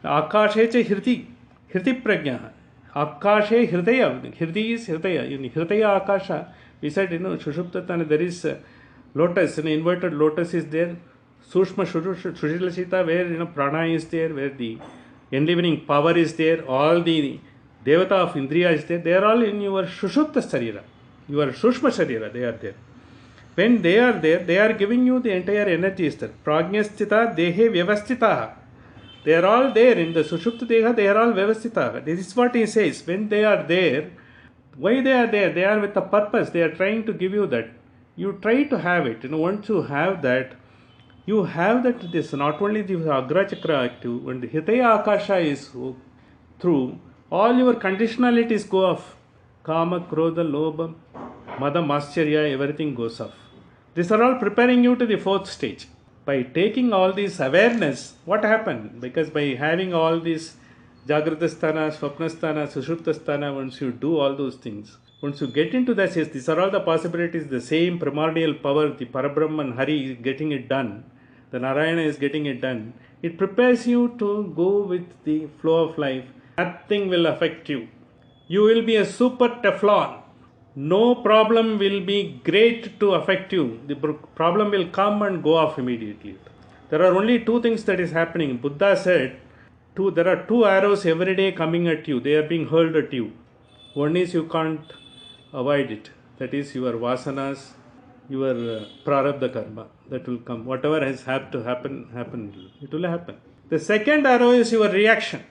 Akashe cha hirti prajna. Akashe hridaya. Hirdi is hridaya. Hridaya akasha. We said, Shushuptatana, there is lotus, inverted lotus is there. Sushma Shushilashita, where prana is there, where the enlivening power is there, all the Devata of Indriya is there. They are all in your Shushupta Sarira. Your Sushma Sarira, they are there. When they are there, they are giving you the entire energy is there. Prajnasthita Dehe Vyavastita. They are all there in the Sushupta Deha, they are all Vyavastita. This is what he says. When they are there, why they are there? They are with a purpose. They are trying to give you that. You try to have it. Once you have that, you have that. This not only the Agra Chakra active, when the Hridaya Akasha is through, all your conditionalities go off. Kama, Krodha, Lobha, Mada, Mascharya, everything goes off. These are all preparing you to the fourth stage. By taking all this awareness, what happened? Because by having all these Jagradasthana, Swapnasthana, Sushuptasthana, once you do all those things, once you get into that, yes, these are all the possibilities, the same primordial power, the Parabrahman, Hari is getting it done, the Narayana is getting it done. It prepares you to go with the flow of life. Nothing will affect you. You will be a super Teflon. No problem will be great to affect you. The problem will come and go off immediately. There are only two things that is happening. Buddha said, there are two arrows every day coming at you. They are being hurled at you. One is you can't avoid it. That is your vasanas, your prarabdha karma. That will come. Whatever has had to happen. It will happen. The second arrow is your reaction.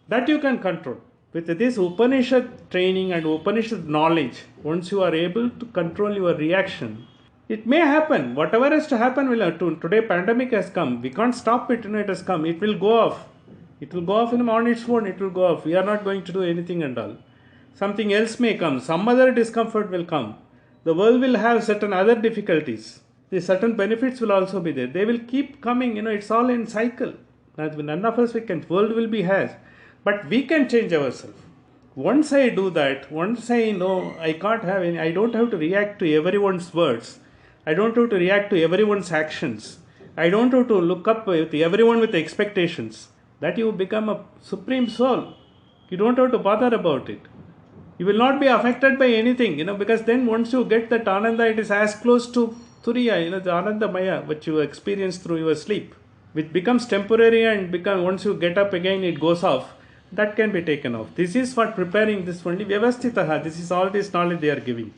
That you can control. With this Upanishad training and Upanishad knowledge, once you are able to control your reaction, it may happen. Whatever has to happen will happen. Today pandemic has come. We can't stop it. It has come. It will go off. It will go off on its own. It will go off. We are not going to do anything and all. Something else may come. Some other discomfort will come. The world will have certain other difficulties. The certain benefits will also be there. They will keep coming. It's all in cycle. None of us we can. World will be has. But we can change ourselves. Once I do that, once I know I can't have any, I don't have to react to everyone's words. I don't have to react to everyone's actions. I don't have to look up with everyone with expectations. That you become a supreme soul. You don't have to bother about it. You will not be affected by anything, because then once you get that ananda, it is as close to turiya, the ananda maya, which you experience through your sleep, which becomes temporary and once you get up again, it goes off. That can be taken off. This is what preparing this only vyavasthitaha. This is all this knowledge they are giving.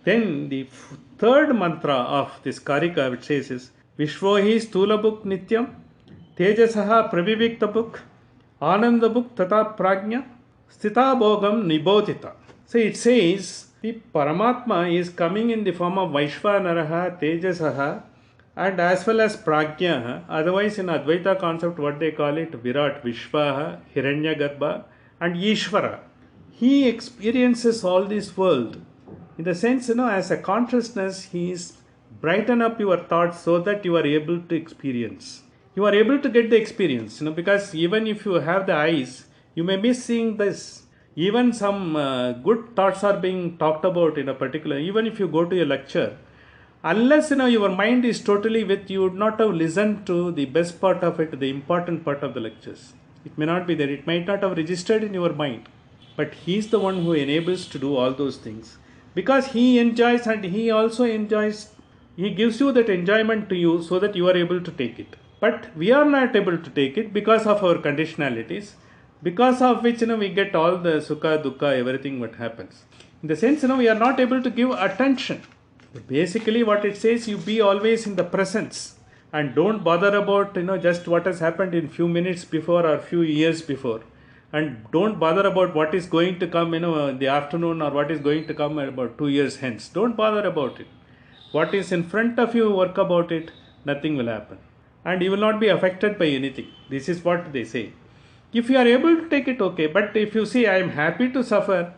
Then the third mantra of this karika, which says is Vishvohi Stulabuk Nityam Tejasaha Praviviktabuk Anandabuk Tata Prajna Stita Bhogam Nibodhita. So it says the Paramatma is coming in the form of Vaishvanaraha, Tejasaha, and as well as Prajna. Otherwise, in Advaita concept, what they call it, Virat, Vishvaha, Hiranyagarbha, and Ishvara. He experiences all this world. In the sense, as a consciousness, he is brighten up your thoughts so that you are able to experience. You are able to get the experience, because even if you have the eyes, you may be seeing this. Even some good thoughts are being talked about in a particular, even if you go to a lecture, unless your mind is totally with, you would not have listened to the best part of it, the important part of the lectures. It may not be there, it might not have registered in your mind. But he is the one who enables to do all those things. Because he enjoys and he also enjoys, he gives you that enjoyment to you so that you are able to take it. But we are not able to take it because of our conditionalities, because of which we get all the sukha, dukkha, everything what happens. In the sense, we are not able to give attention. Basically what it says, you be always in the presence and don't bother about just what has happened in few minutes before or few years before, and don't bother about what is going to come in the afternoon or what is going to come about 2 years hence. Don't bother about it. What is in front of you, work about it. Nothing will happen and you will not be affected by anything. This is what they say. If you are able to take it, okay. But if you say I am happy to suffer,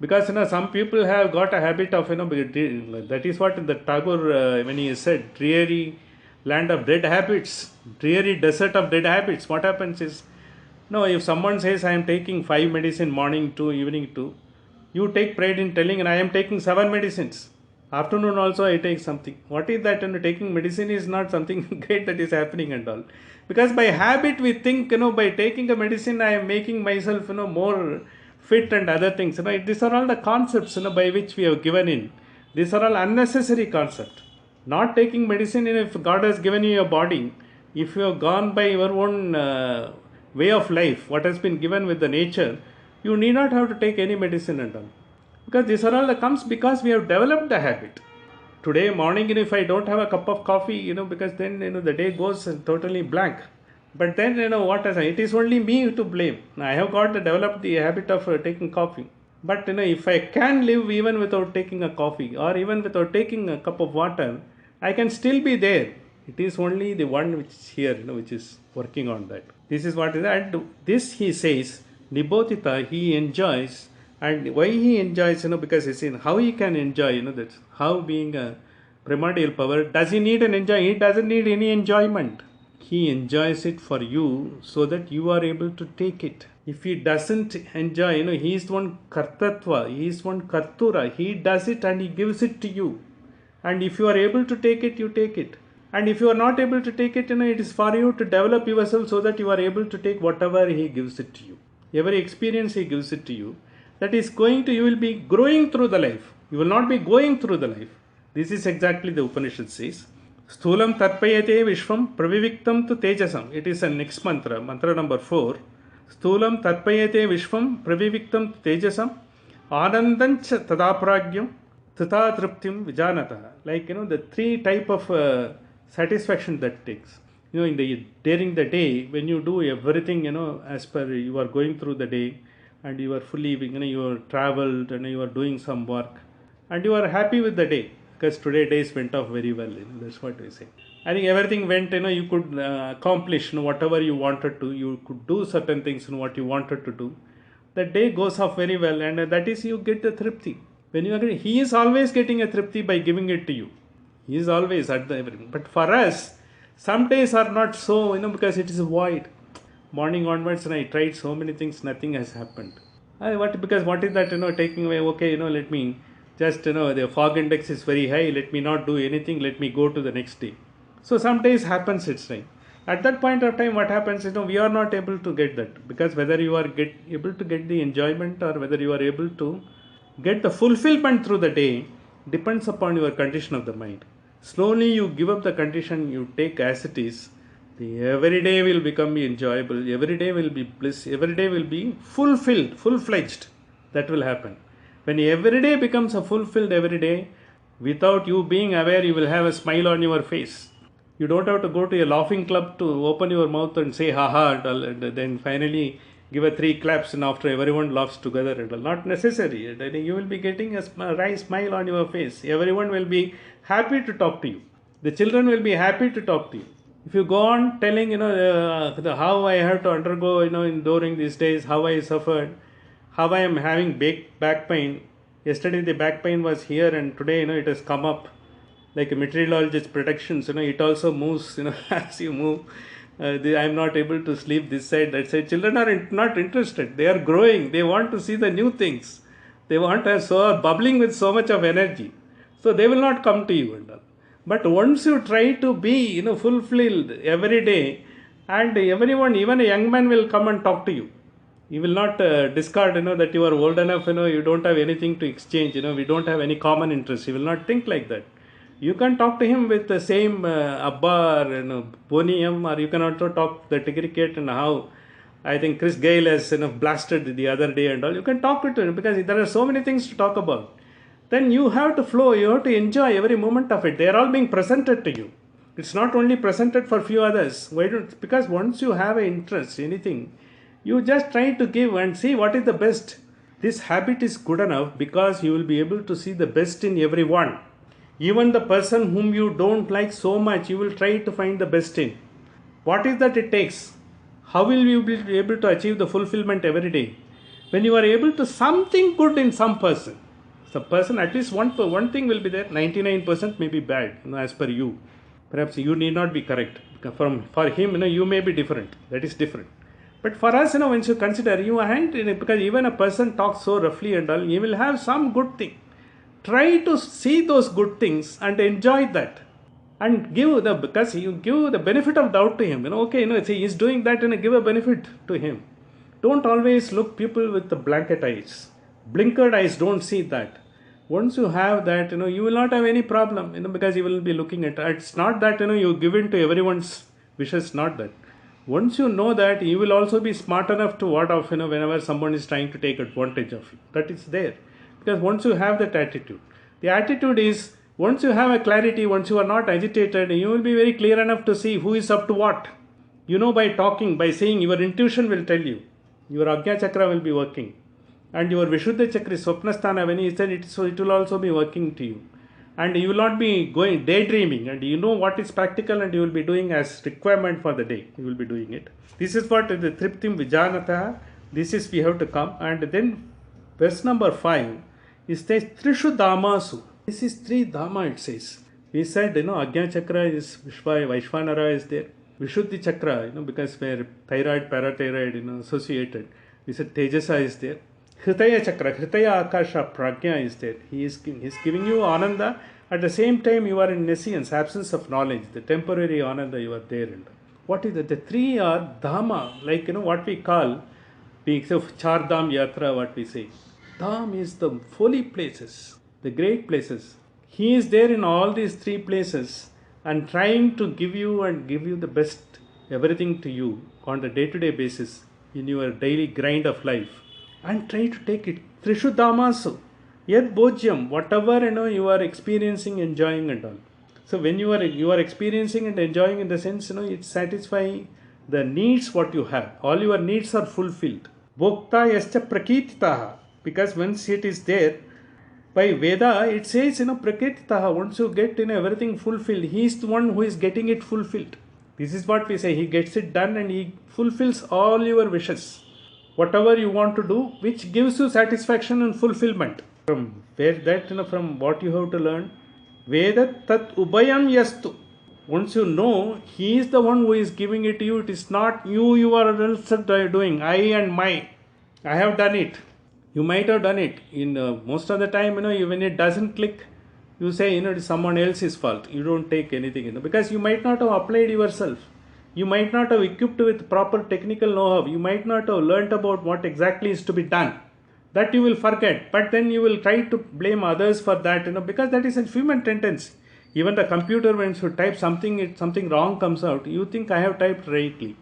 because some people have got a habit of that is what the Tagore when he said dreary land of dead habits, dreary desert of dead habits. What happens is, if someone says I am taking 5 medicine morning to evening 2, you take pride in telling, and I am taking 7 medicines. Afternoon also I take something. What is that? Taking medicine is not something great that is happening and all. Because by habit we think, by taking a medicine I am making myself, more fit and other things. These are all the concepts, by which we have given in. These are all unnecessary concepts. Not taking medicine, if God has given you a body, if you have gone by your own way of life, what has been given with the nature, you need not have to take any medicine and all. Because these are all the comes because we have developed the habit. Today morning, if I don't have a cup of coffee, because then, the day goes totally blank. But then, what is it is only me to blame. I have got to develop the habit of taking coffee. But, if I can live even without taking a coffee or even without taking a cup of water, I can still be there. It is only the one which is here, which is working on that. This is what is, and this he says, Nibodhita, he enjoys. And why he enjoys, because he's in how he can enjoy, that how being a primordial power, does he need an enjoy? He doesn't need any enjoyment. He enjoys it for you so that you are able to take it. If he doesn't enjoy, he is one kartatva, he is one kartura, he does it and he gives it to you. And if you are able to take it, you take it. And if you are not able to take it, it is for you to develop yourself so that you are able to take whatever he gives it to you. Every experience he gives it to you. That is you will be growing through the life. You will not be going through the life. This is exactly the Upanishad says. Sthulam tarpayate vishvam praviviktam tu tejasam. It is a next mantra, mantra number 4. Sthulam tarpayate vishvam praviviktam tu tejasam. Anandancha tadapragyam tata triptim vijanata. Like, the 3 type of satisfaction that takes. During the day, when you do everything, as per you are going through the day, and you are fully, you are traveled and you are doing some work and you are happy with the day because today days went off very well. That's what we say. I think everything went, you could accomplish whatever you wanted to. You could do certain things what you wanted to do. The day goes off very well, and that is you get the tripti. When you agree, he is always getting a tripti by giving it to you. He is always at the everything. But for us, some days are not so, because it is void. Morning onwards, and I tried so many things, nothing has happened. Because what is that, taking away, okay, let me just, the fog index is very high, let me not do anything, let me go to the next day. So some days happens, it's right. At that point of time, what happens, we are not able to get that, because whether you are able to get the enjoyment or whether you are able to get the fulfillment through the day depends upon your condition of the mind. Slowly you give up the condition, you take as it is. Every day will become enjoyable, every day will be bliss, every day will be fulfilled, full-fledged. That will happen. When every day becomes a fulfilled every day, without you being aware, you will have a smile on your face. You don't have to go to a laughing club to open your mouth and say ha ha, and then finally give a 3 claps and after everyone laughs together. And not necessary. You will be getting a nice smile on your face. Everyone will be happy to talk to you. The children will be happy to talk to you. If you go on telling, how I have to undergo, during these days, how I suffered, how I am having back pain. Yesterday the back pain was here and today, it has come up. Like a meteorologist predictions, it also moves, as you move. I am not able to sleep this side, that side. Children are not interested. They are growing. They want to see the new things. They want to bubbling with so much of energy. So they will not come to you and all. But once you try to be, fulfilled every day, and everyone, even a young man will come and talk to you. You will not discard, that you are old enough, you don't have anything to exchange, we don't have any common interest. You will not think like that. You can talk to him with the same Abba or Boniyam, or you can also talk the cricket and how I think Chris Gayle has blasted the other day and all. You can talk to him because there are so many things to talk about. Then you have to flow, you have to enjoy every moment of it. They are all being presented to you. It's not only presented for few others. Because once you have an interest, anything, you just try to give and see what is the best. This habit is good enough because you will be able to see the best in everyone. Even the person whom you don't like so much, you will try to find the best in. What is that it takes? How will you be able to achieve the fulfillment every day? When you are able to something good in some person, at least one thing will be there, 99% may be bad, as per you. Perhaps you need not be correct. For him, you may be different. That is different. But for us, once you consider, because even a person talks so roughly and all, he will have some good thing. Try to see those good things and enjoy that, and because you give the benefit of doubt to him. He is doing that, and give a benefit to him. Don't always look people with the blanket eyes, blinkered eyes. Don't see that. Once you have that, you will not have any problem. Because you will be looking at. It's not that you give in to everyone's wishes. Not that. Once you know that, you will also be smart enough to ward off. Whenever someone is trying to take advantage of you, that is there. Because once you have that attitude, the attitude is, once you have a clarity, once you are not agitated, you will be very clear enough to see who is up to what. By talking, by saying, your intuition will tell you. Your Ajna Chakra will be working. And your Vishuddha Chakra, Swapnasthana, when he said it, so it will also be working to you. And you will not be going daydreaming, and you know what is practical, and you will be doing as requirement for the day. You will be doing it. This is what the Triptim Vijanata, this is we have to come. And then verse number 5, it says Trishu Dhamasu. This is 3 Dhama, it says. We said, Ajna Chakra is Vaishvanara is there. Vishuddhi Chakra, because where thyroid, parathyroid, associated. We said Tejasa is there. Hritaya Chakra, Hritaya Akasha, Prajna is there. He is giving you Ananda. At the same time, you are in nescience, absence of knowledge. The temporary Ananda, you are there. And what is that? The 3 are Dhama, like, what we call, Char Dham Yatra, what we say. Dham is the holy places, the great places. He is there in all these 3 places and trying to give you the best, everything to you on the day-to-day basis in your daily grind of life. And try to take it. Trishu Dhamasu. Yad Bhojyam, whatever you are experiencing, enjoying and all. So when you are experiencing and enjoying, in the sense, it satisfies the needs what you have. All your needs are fulfilled. Bhokta yascha prakititaha. Because once it is there, by Veda, it says, prakrititaha, once you get everything fulfilled, he is the one who is getting it fulfilled. This is what we say, he gets it done and he fulfills all your wishes. Whatever you want to do, which gives you satisfaction and fulfillment. From where that, from what you have to learn, Veda tat ubayam yastu. Once you know, he is the one who is giving it to you. It is not you are doing, I and my. I have done it. You might have done it in most of the time, when it doesn't click, you say, it's someone else's fault. You don't take anything, because you might not have applied yourself. You might not have equipped with proper technical know-how. You might not have learnt about what exactly is to be done. That you will forget, but then you will try to blame others for that, because that is a human tendency. Even the computer, when you type something, something wrong comes out, you think I have typed rightly,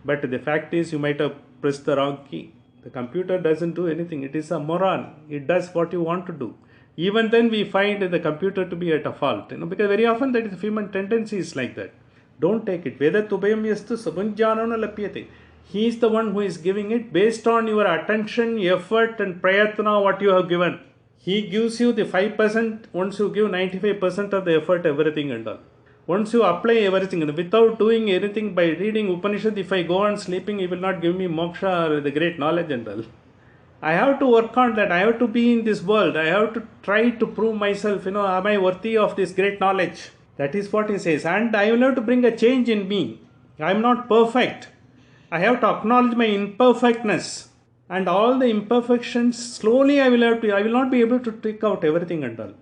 but the fact is you might have pressed the wrong key. The computer doesn't do anything. It is a moron. It does what you want to do. Even then we find the computer to be at a fault, because very often that is human tendency is like that. Don't take it. Vedat ubhayam yastu sabunjano na lapyate. He is the one who is giving it based on your attention, effort and prayatna what you have given. He gives you the 5%, once you give 95% of the effort, everything and all. Once you apply everything, without doing anything, by reading Upanishad, if I go on sleeping, he will not give me moksha or the great knowledge and all. I have to work on that. I have to be in this world. I have to try to prove myself, am I worthy of this great knowledge? That is what he says. And I will have to bring a change in me. I am not perfect. I have to acknowledge my imperfectness. And all the imperfections, slowly I will not be able to take out everything and all.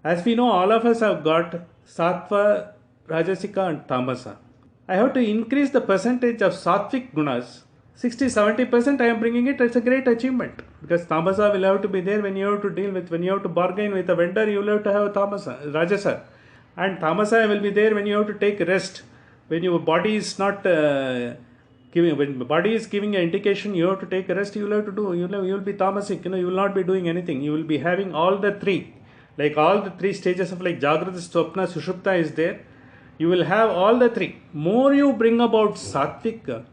As we know, all of us have got Sattva, Rajasika and Tamasa. I have to increase the percentage of Sattvic gunas. 60-70% I am bringing it. It's a great achievement. Because Tamasa will have to be there when you have to deal with, when you have to bargain with a vendor, you will have to have Tamasa, Rajasa. And Tamasa will be there when you have to take rest. When your body is not when the body is giving an indication you have to take a rest, you will have to do. You will be tamasic. You will not be doing anything. You will be having all the three. Like all the three stages of like Jagrata, Swapna, Sushupta is there. You will have all the three. More you bring about Sattvic,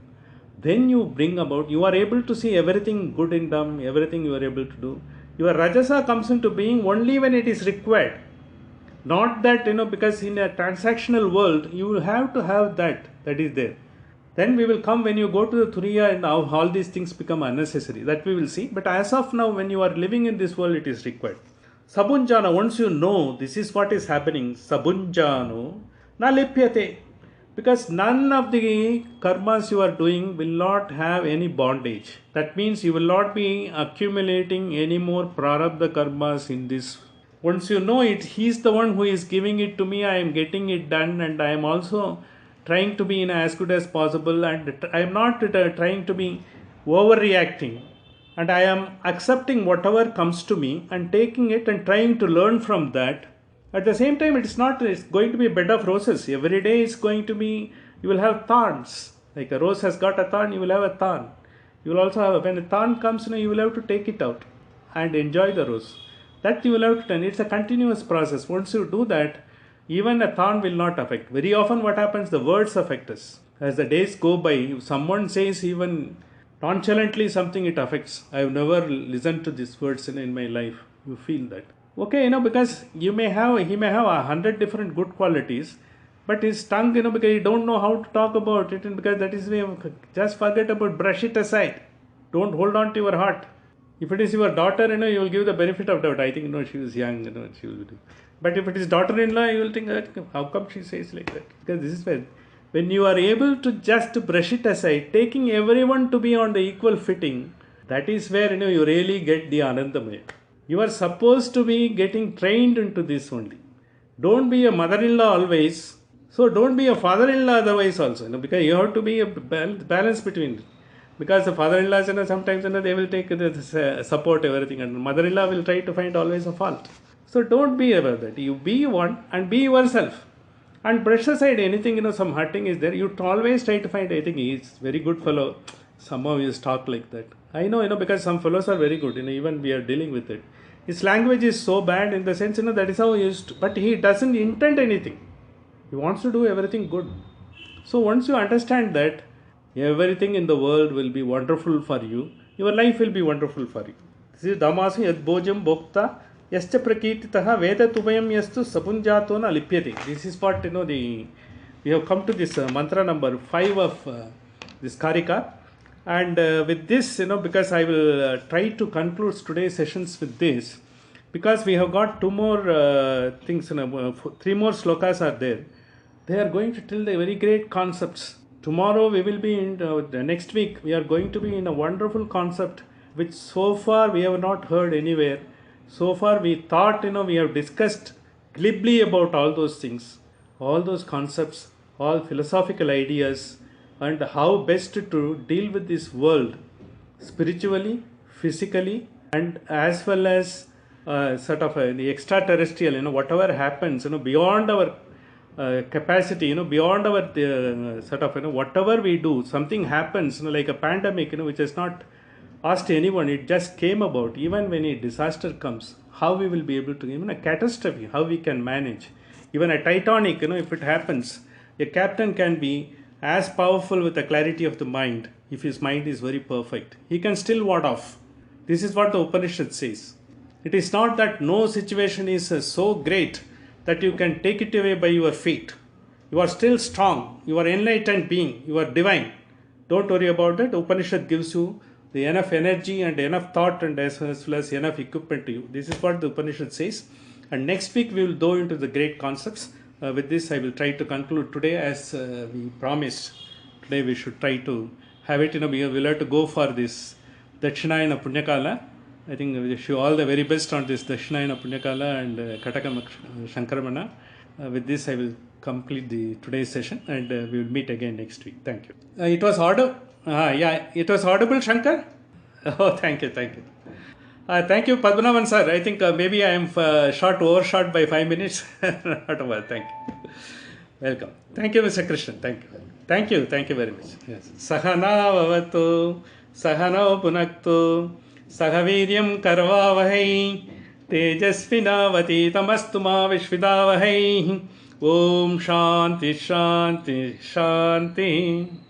then you bring about, you are able to see everything good in them, everything you are able to do. Your Rajasa comes into being only when it is required. Not that, because in a transactional world, you will have to have that is there. Then we will come when you go to the Turiya and all these things become unnecessary. That we will see. But as of now, when you are living in this world, it is required. Sabunjano, once you know this is what is happening, Sabunjano, na lipyate. Because none of the karmas you are doing will not have any bondage. That means you will not be accumulating any more prarabdha karmas in this. Once you know it, he is the one who is giving it to me, I am getting it done, and I am also trying to be as good as possible, and I am not trying to be overreacting, and I am accepting whatever comes to me and taking it and trying to learn from that. At the same time, it's going to be a bed of roses. Every day is going to be, you will have thorns. Like a rose has got a thorn, you will have a thorn. You will also have, when a thorn comes, you will have to take it out and enjoy the rose. That you will have to, it's a continuous process. Once you do that, even a thorn will not affect. Very often what happens, the words affect us. As the days go by, if someone says even nonchalantly something, it affects. I have never listened to these words in my life. You feel that. Okay, because he may have 100 different good qualities, but his tongue, because you don't know how to talk about it, and because that is, just forget about, brush it aside. Don't hold on to your heart. If it is your daughter, you will give the benefit of doubt. I think, she was young, she will do. But if it is daughter-in-law, you will think, how come she says like that? Because this is when you are able to just brush it aside, taking everyone to be on the equal footing, that is where, you really get the Anandamaya. You are supposed to be getting trained into this only. Don't be a mother-in-law always. So don't be a father-in-law otherwise also, because you have to be a balance between it. Because the father-in-laws, sometimes they will take the support everything, and mother-in-law will try to find always a fault. So don't be about that. You be one and be yourself. And brush aside anything, some hurting is there. You always try to find, I think he is very good fellow. Somehow he is talk like that. I know, because some fellows are very good, even we are dealing with it. His language is so bad in the sense, that is how he is, but he doesn't intend anything. He wants to do everything good. So once you understand that, everything in the world will be wonderful for you. Your life will be wonderful for you. This is Dhammasu yad bhojam bhokta yascha prakititaha veda tubhayam yastu sabunjato na lipyate. This is what, we have come to this mantra number 5 of this Karika. And with this, because I will try to conclude today's sessions with this, because we have got 2 more things, 3 more slokas are there. They are going to tell the very great concepts. Tomorrow we will be in, the next week we are going to be in a wonderful concept which so far we have not heard anywhere. So far we thought, we have discussed glibly about all those things, all those concepts, all philosophical ideas, and how best to deal with this world spiritually, physically, and as well as sort of the extraterrestrial, whatever happens, beyond our capacity, beyond our sort of, whatever we do, something happens, like a pandemic, which has not asked anyone, it just came about. Even when a disaster comes, how we will be able to, even a catastrophe, how we can manage. Even a Titanic, if it happens, a captain can be as powerful with the clarity of the mind. If his mind is very perfect, he can still ward off. This is what the Upanishad says. It is not that no situation is so great that you can take it away by your feet. You are still strong. You are enlightened being. You are divine. Don't worry about that. Upanishad gives you the enough energy and enough thought and as well as enough equipment to you. This is what the Upanishad says. And next week we will go into the great concepts. With this I will try to conclude today as we promised. Today we should try to have it, we will have to go for this Dakshinayana Punyakala. I think we wish you all the very best on this Dakshinayana Punyakala and Kataka Shankaramana. With this I will complete the today's session and we will meet again next week. Thank you. It was audible. It was audible, Shankar. Oh, thank you. Thank you, Padmanabhan sir. I think maybe I am overshot by 5 minutes. Not over. Thank you. Welcome. Thank you, Mr. Krishnan. Thank you very much. Yes. Sahana vavatu, sahana punaktu, sahaviryam karvavahai, tejasvinavati tamastuma vishvidavahai. Om Shanti Shanti Shanti.